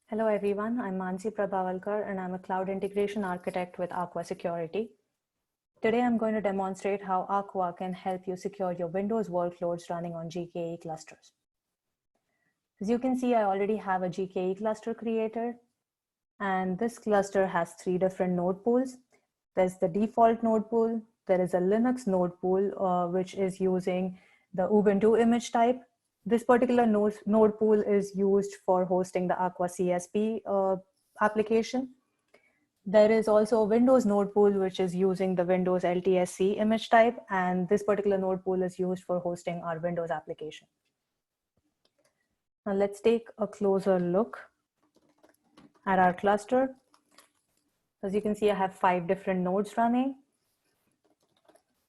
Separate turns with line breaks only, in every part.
Hello everyone, I'm Mansi Prabhavalkar and I'm a cloud integration architect with Aqua Security. Today I'm going to demonstrate how Aqua can help you secure your Windows workloads running on GKE clusters. As you can see, I already have a GKE cluster created, and this cluster has 3 different node pools. There's the default node pool, there is a Linux node pool, which is using the Ubuntu image type. This particular node pool is used for hosting the Aqua CSP application. There is also a Windows node pool, which is using the Windows LTSC image type, and this particular node pool is used for hosting our Windows application. Now let's take a closer look at our cluster. As you can see, I have 5 different nodes running.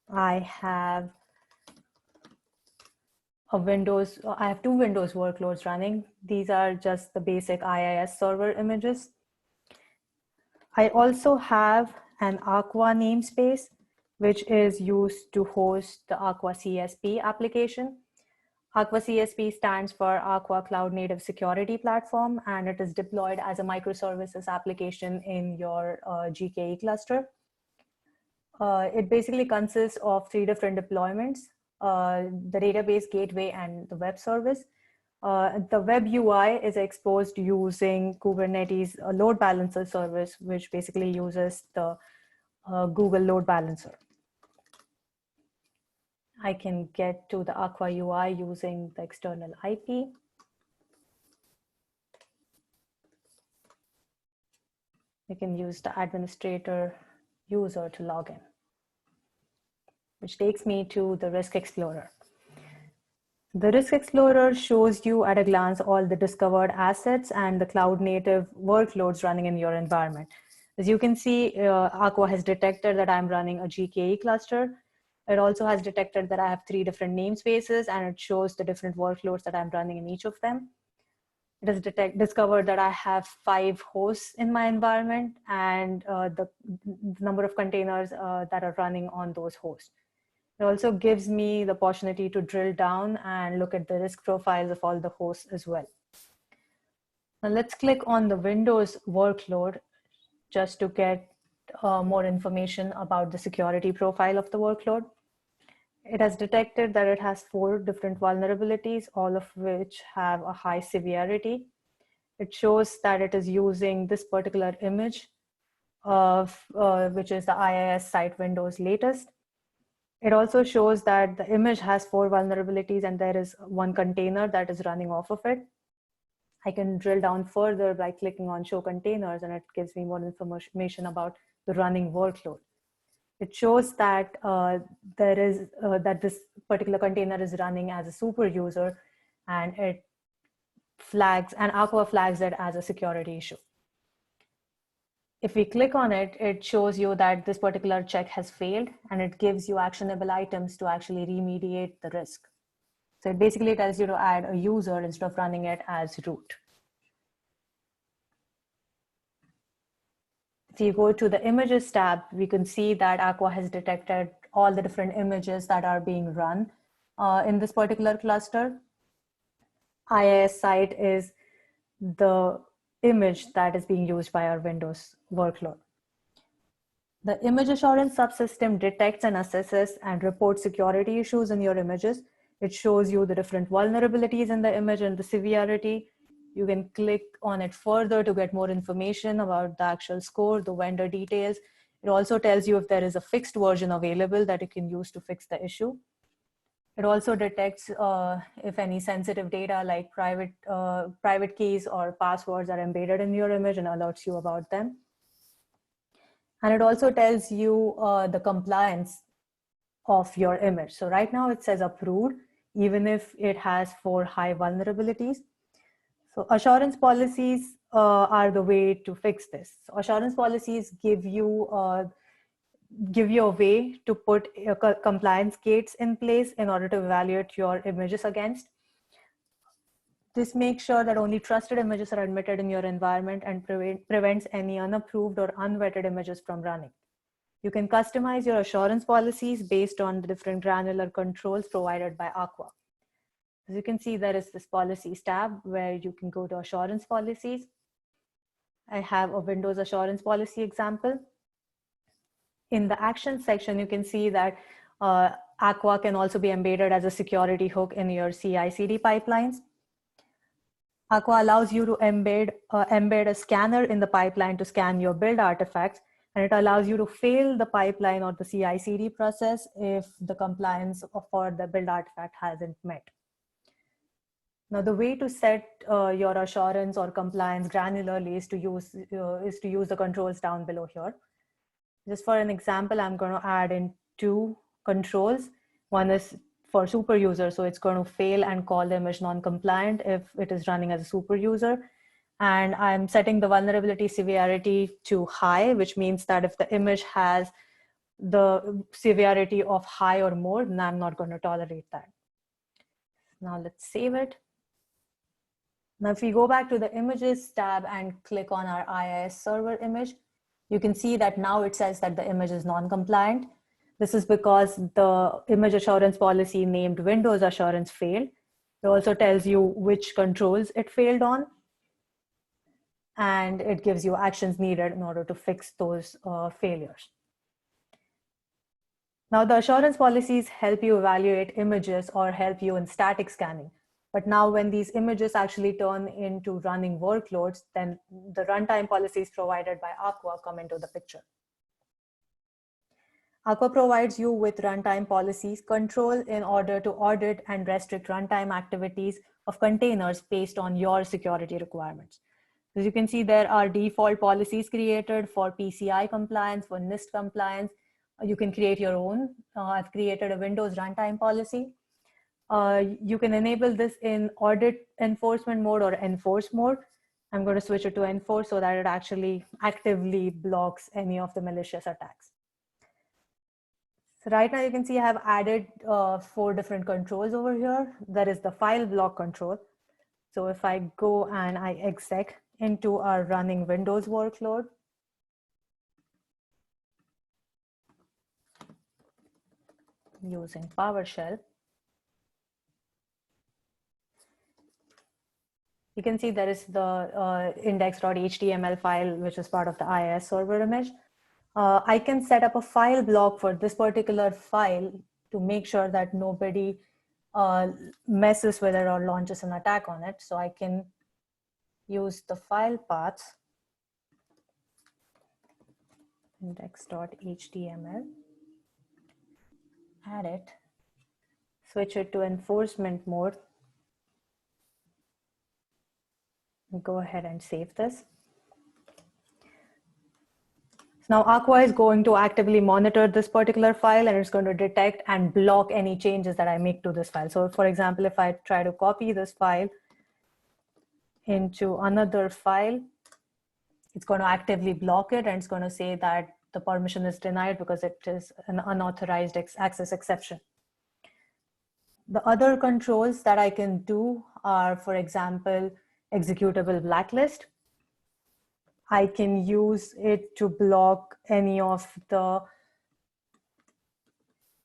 I have 2 Windows workloads running. These are just the basic IIS server images. I also have an Aqua namespace, which is used to host the Aqua CSP application. Aqua CSP stands for Aqua Cloud Native Security Platform, and it is deployed as a microservices application in your GKE cluster. It basically consists of 3 different deployments, the database gateway and the web service. The web UI is exposed using Kubernetes load balancer service, which basically uses the Google load balancer. I can get to the Aqua UI using the external IP. You can use the administrator user to log in, which takes me to the Risk Explorer. The Risk Explorer shows you at a glance all the discovered assets and the cloud native workloads running in your environment. As you can see, Aqua has detected that I'm running a GKE cluster. It also has detected that I have 3 different namespaces, and it shows the different workloads that I'm running in each of them. It has discovered that I have 5 hosts in my environment and the number of containers that are running on those hosts. It also gives me the opportunity to drill down and look at the risk profiles of all the hosts as well. Now let's click on the Windows workload just to get more information about the security profile of the workload. It has detected that it has 4 different vulnerabilities, all of which have a high severity. It shows that it is using this particular image of which is the IIS site Windows latest. It also shows that the image has 4 vulnerabilities and there is 1 container that is running off of it. I can drill down further by clicking on show containers, and it gives me more information about the running workload. It shows that that this particular container is running as a super user, and it flags, and Aqua flags it as a security issue. If we click on it, it shows you that this particular check has failed, and it gives you actionable items to actually remediate the risk. So it basically tells you to add a user instead of running it as root. If you go to the images tab, we can see that Aqua has detected all the different images that are being run in this particular cluster. IIS site is the image that is being used by our Windows workload. The image assurance subsystem detects and assesses and reports security issues in your images. It shows you the different vulnerabilities in the image and the severity. You can click on it further to get more information about the actual score, the vendor details. It also tells you if there is a fixed version available that you can use to fix the issue. It also detects if any sensitive data like private keys or passwords are embedded in your image and alerts you about them. And it also tells you the compliance of your image. So right now it says approved, even if it has 4 high vulnerabilities. So assurance policies are the way to fix this. So assurance policies give you a way to put compliance gates in place in order to evaluate your images against. This makes sure that only trusted images are admitted in your environment and prevents any unapproved or unvetted images from running. You can customize your assurance policies based on the different granular controls provided by Aqua. As you can see, there is this policies tab where you can go to assurance policies. I have a Windows assurance policy example. In the action section, you can see that Aqua can also be embedded as a security hook in your CI/CD pipelines. Aqua allows you to embed a scanner in the pipeline to scan your build artifacts, and it allows you to fail the pipeline or the CI/CD process if the compliance for the build artifact hasn't met. Now, the way to set your assurance or compliance granularly is to use the controls down below here. Just for an example, I'm going to add in two controls. One is for super user, so it's going to fail and call the image non-compliant if it is running as a super user. And I'm setting the vulnerability severity to high, which means that if the image has the severity of high or more, then I'm not going to tolerate that. Now let's save it. Now, if we go back to the images tab and click on our IIS server image, you can see that now it says that the image is non-compliant. This is because the image assurance policy named Windows Assurance failed. It also tells you which controls it failed on, and it gives you actions needed in order to fix those failures. Now, the assurance policies help you evaluate images or help you in static scanning. But now when these images actually turn into running workloads, then the runtime policies provided by Aqua come into the picture. Aqua provides you with runtime policies control in order to audit and restrict runtime activities of containers based on your security requirements. As you can see, there are default policies created for PCI compliance, for NIST compliance. You can create your own. I've created a Windows runtime policy. You can enable this in audit enforcement mode or enforce mode. I'm going to switch it to enforce so that it actually actively blocks any of the malicious attacks. So right now you can see I have added 4 different controls over here. There is the file block control. So if I go and I exec into our running Windows workload, using PowerShell, you can see there is the index.html file, which is part of the IIS server image. I can set up a file block for this particular file to make sure that nobody messes with it or launches an attack on it. So I can use the file path index.html, add it, switch it to enforcement mode, go ahead and save this. Now Aqua is going to actively monitor this particular file, and it's going to detect and block any changes that I make to this file. So for example, if I try to copy this file into another file, it's going to actively block it, and it's going to say that the permission is denied because it is an unauthorized access exception. The other controls that I can do are, for example, executable blacklist. I can use it to block any of the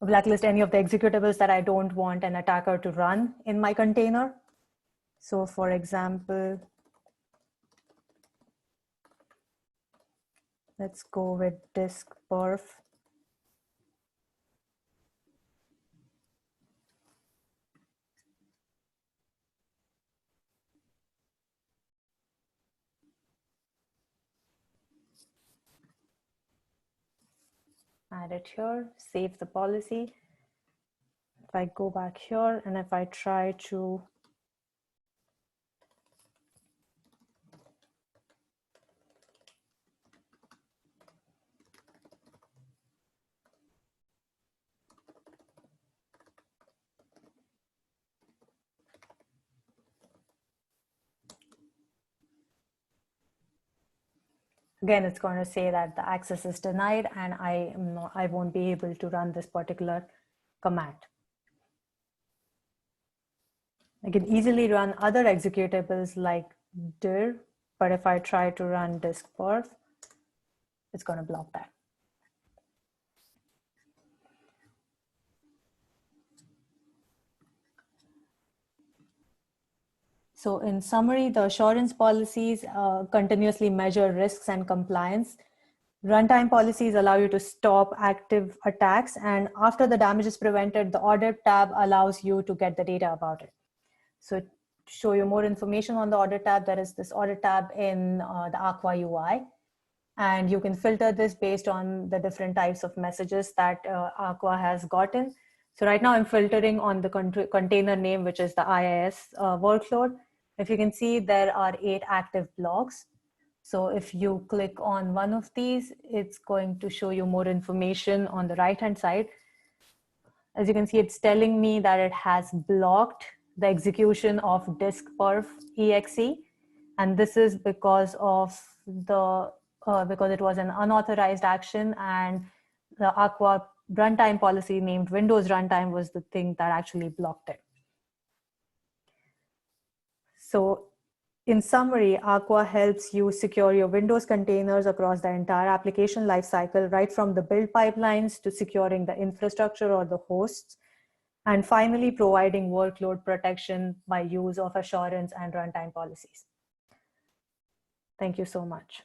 blacklist any of the executables that I don't want an attacker to run in my container. So for example, let's go with disk perf. Add it here, save the policy. If I go back here and if I try to again, it's going to say that the access is denied and I won't be able to run this particular command. I can easily run other executables like dir, but if I try to run disk perf, it's going to block that. So in summary, the assurance policies continuously measure risks and compliance. Runtime policies allow you to stop active attacks, and after the damage is prevented, the audit tab allows you to get the data about it. So to show you more information on the audit tab, there is this audit tab in the Aqua UI, and you can filter this based on the different types of messages that Aqua has gotten. So right now I'm filtering on the container name, which is the IIS workload. If you can see, there are 8 active blocks. So if you click on one of these, it's going to show you more information on the right-hand side. As you can see, it's telling me that it has blocked the execution of diskperf exe. And this is because of because it was an unauthorized action, and the Aqua runtime policy named Windows runtime was the thing that actually blocked it. So in summary, Aqua helps you secure your Windows containers across the entire application lifecycle, right from the build pipelines to securing the infrastructure or the hosts, and finally providing workload protection by use of assurance and runtime policies. Thank you so much.